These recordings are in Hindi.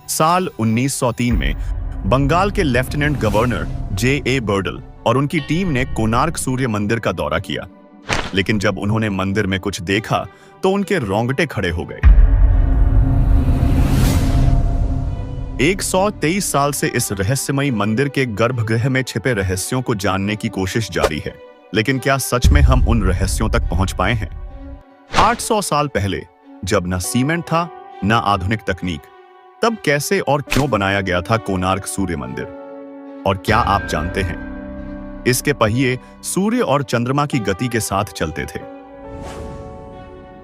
साल 1903 में बंगाल के लेफ्टिनेंट गवर्नर J.A. बर्डल और उनकी टीम ने कोणार्क सूर्य मंदिर का दौरा किया, लेकिन जब उन्होंने मंदिर में कुछ देखा तो उनके रोंगटे खड़े हो गए। 123 साल से इस रहस्यमयी मंदिर के गर्भगृह में छिपे रहस्यों को जानने की कोशिश जारी है, लेकिन क्या सच में हम उन रहस्यों तक पहुंच पाए हैं? 800 साल पहले, जब न सीमेंट था न आधुनिक तकनीक, तब कैसे और क्यों बनाया गया था कोणार्क सूर्य मंदिर? और क्या आप जानते हैं, इसके पहिए सूर्य और चंद्रमा की गति के साथ चलते थे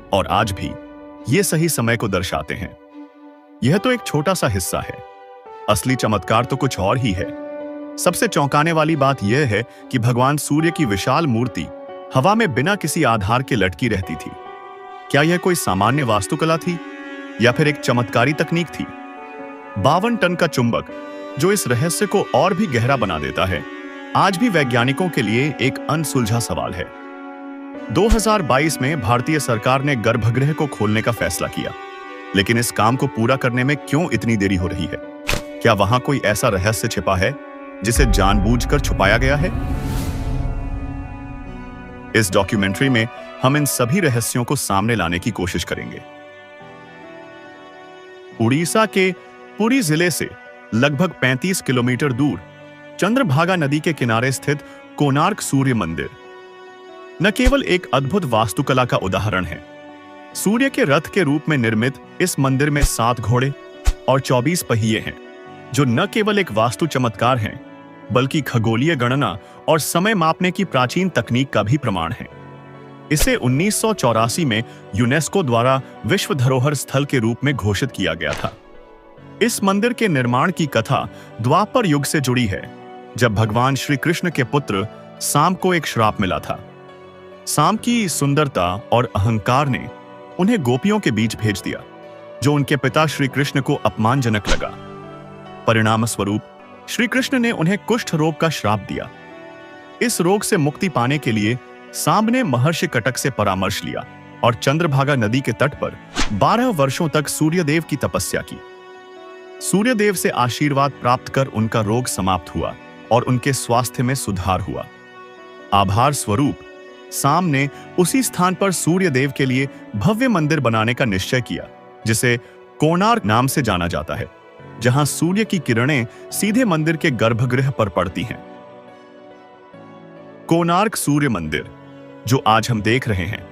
और आज भी ये सही समय को दर्शाते हैं। यह तो एक छोटा सा हिस्सा है, असली चमत्कार तो कुछ और ही है। सबसे चौंकाने वाली बात यह है कि भगवान सूर्य की विशाल मूर्ति हवा में बिना किसी आधार के लटकी रहती थी। क्या यह कोई सामान्य वास्तुकला थी या फिर एक चमत्कारी तकनीक थी? 52 टन का चुंबक, जो इस रहस्य को और भी गहरा बना देता है, आज भी वैज्ञानिकों के लिए एक अनसुलझा सवाल है। 2022 में भारतीय सरकार ने गर्भगृह को खोलने का फैसला किया, लेकिन इस काम को पूरा करने में क्यों इतनी देरी हो रही है? क्या वहां कोई ऐसा रहस्य छिपा है जिसे जानबूझकर छुपाया गया है? इस डॉक्यूमेंट्री में हम इन सभी रहस्यों को सामने लाने की कोशिश करेंगे। उड़ीसा के पुरी जिले से लगभग 35 किलोमीटर दूर चंद्रभागा नदी के किनारे स्थित कोणार्क सूर्य मंदिर न केवल एक अद्भुत वास्तुकला का उदाहरण है। सूर्य के रथ के रूप में निर्मित इस मंदिर में 7 घोड़े और 24 पहिए हैं, जो न केवल एक वास्तु चमत्कार हैं, बल्कि खगोलीय गणना और समय मापने की प्राचीन तकनीक का भी प्रमाण है। इसे 1984 में यूनेस्को द्वारा विश्व धरोहर स्थल के रूप में घोषित किया गया था। इस मंदिर के निर्माण की कथा द्वापर युग से जुड़ी है, जब भगवान श्री कृष्ण के पुत्र सांब को एक श्राप मिला था। सांब की सुंदरता और अहंकार ने उन्हें गोपियों के बीच भेज दिया, जो उनके पिता श्री कृष्ण को अपमानजनक लगा। परिणाम स्वरूप श्री कृष्ण ने उन्हें कुष्ठ रोग का श्राप दिया। इस रोग से मुक्ति पाने के लिए सांब ने महर्षि कटक से परामर्श लिया और चंद्रभागा नदी के तट पर 12 वर्षों तक सूर्यदेव की तपस्या की। सूर्यदेव से आशीर्वाद प्राप्त कर उनका रोग समाप्त हुआ और उनके स्वास्थ्य में सुधार हुआ। आभार स्वरूप सांब ने उसी स्थान पर सूर्यदेव के लिए भव्य मंदिर बनाने का निश्चय किया, जिसे कोणार्क नाम से जाना जाता है, जहां सूर्य की किरणें सीधे मंदिर के गर्भगृह पर पड़ती हैं। कोणार्क सूर्य मंदिर, जो आज हम देख रहे हैं,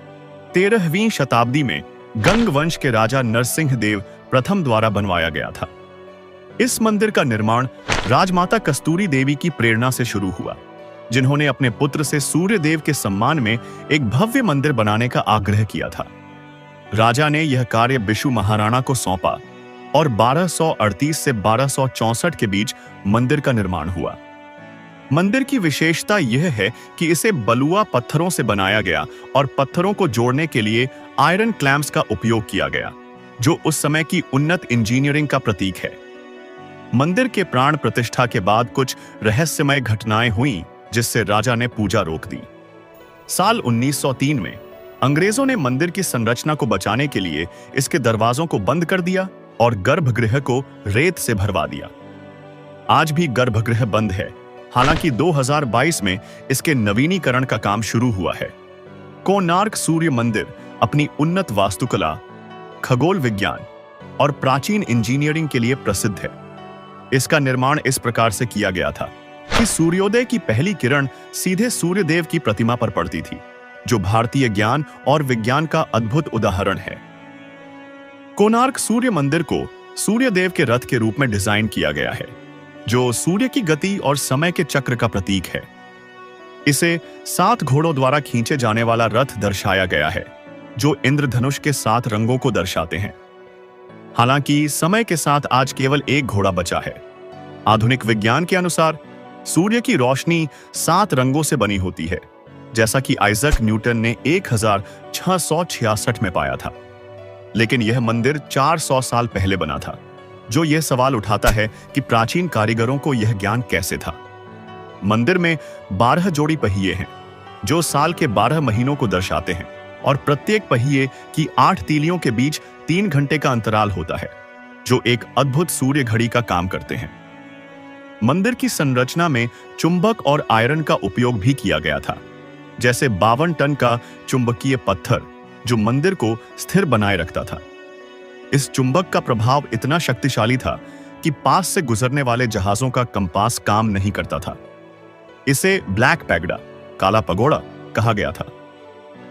13वीं शताब्दी में गंग वंश के राजा नरसिंह देव प्रथम द्वारा बनवाया गया था। इस मंदिर का निर्माण राजमाता कस्तूरी देवी की प्रेरणा से शुरू हुआ, जिन्होंने अपने पुत्र से सूर्यदेव के सम्मान में एक भव्य मंदिर बनाने का आग्रह किया था। राजा ने यह कार्य बिशु महाराणा को सौंपा और 1238 से 1264 के बीच मंदिर का निर्माण हुआ। मंदिर की विशेषता यह है कि इसे बलुआ पत्थरों से बनाया गया और पत्थरों को जोड़ने के लिए आयरन क्लैंप्स का उपयोग किया गया, जो उस समय की उन्नत इंजीनियरिंग का प्रतीक है। मंदिर के प्राण प्रतिष्ठा के बाद कुछ रहस्यमय घटनाएं हुईं, जिससे राजा ने पूजा रोक दी। साल 1903 में अंग्रेजों ने मंदिर की संरचना को बचाने के लिए इसके दरवाजों को बंद कर दिया और गर्भगृह को रेत से भरवा दिया। आज भी गर्भगृह बंद है, हालांकि 2022 में इसके नवीनीकरण का काम शुरू हुआ है। कोणार्क सूर्य मंदिर अपनी उन्नत वास्तुकला, खगोल विज्ञान और प्राचीन इंजीनियरिंग के लिए प्रसिद्ध है। इसका निर्माण इस प्रकार से किया गया था कि सूर्योदय की पहली किरण सीधे सूर्यदेव की प्रतिमा पर पड़ती थी, जो भारतीय ज्ञान और विज्ञान का अद्भुत उदाहरण है। कोणार्क सूर्य मंदिर को सूर्यदेव के रथ के रूप में डिजाइन किया गया है, जो सूर्य की गति और समय के चक्र का प्रतीक है। इसे 7 घोड़ों द्वारा खींचे जाने वाला रथ दर्शाया गया है, जो इंद्रधनुष के 7 रंगों को दर्शाते हैं। हालांकि समय के साथ आज केवल एक घोड़ा बचा है। आधुनिक विज्ञान के अनुसार सूर्य की रोशनी 7 रंगों से बनी होती है, जैसा कि आइजक न्यूटन ने 1666 में पाया था। लेकिन यह मंदिर 400 साल पहले बना था, जो यह सवाल उठाता है कि प्राचीन कारीगरों को यह ज्ञान कैसे था। मंदिर में 12 जोड़ी पहिए हैं, जो साल के 12 महीनों को दर्शाते हैं, और प्रत्येक पहिए की 8 तीलियों के बीच 3 घंटे का अंतराल होता है। जो एक अद्भुत सूर्य घड़ी का काम करते हैं। मंदिर की संरचना में चुंबक और आयरन का उपयोग भी किया गया था, जैसे 52 टन का चुंबकीय पत्थर जो मंदिर को स्थिर बनाए रखता था। इस चुंबक का प्रभाव इतना शक्तिशाली था कि पास से गुजरने वाले जहाजों का कंपास काम नहीं करता था। इसे ब्लैक पैगडा, काला पगोड़ा कहा गया था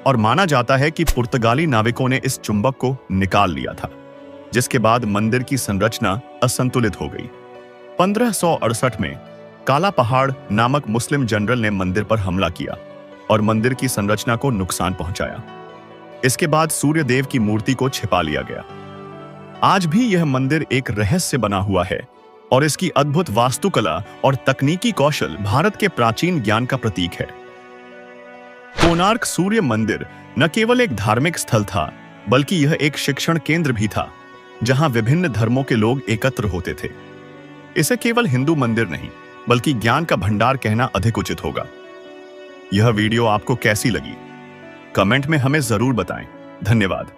और माना जाता है कि पुर्तगाली नाविकों ने इस चुंबक को निकाल लिया था, जिसके बाद मंदिर की संरचना असंतुलित हो गई। 1568 में काला पहाड़ नामक मुस्लिम जनरल ने मंदिर पर हमला किया और मंदिर की संरचना को नुकसान पहुंचाया। इसके बाद सूर्यदेव की मूर्ति को छिपा लिया गया। आज भी यह मंदिर एक रहस्य बना हुआ है और इसकी अद्भुत वास्तुकला और तकनीकी कौशल भारत के प्राचीन ज्ञान का प्रतीक है। कोणार्क सूर्य मंदिर न केवल एक धार्मिक स्थल था, बल्कि यह एक शिक्षण केंद्र भी था, जहां विभिन्न धर्मों के लोग एकत्र होते थे। इसे केवल हिंदू मंदिर नहीं, बल्कि ज्ञान का भंडार कहना अधिक उचित होगा। यह वीडियो आपको कैसी लगी? कमेंट में हमें जरूर बताएं। धन्यवाद।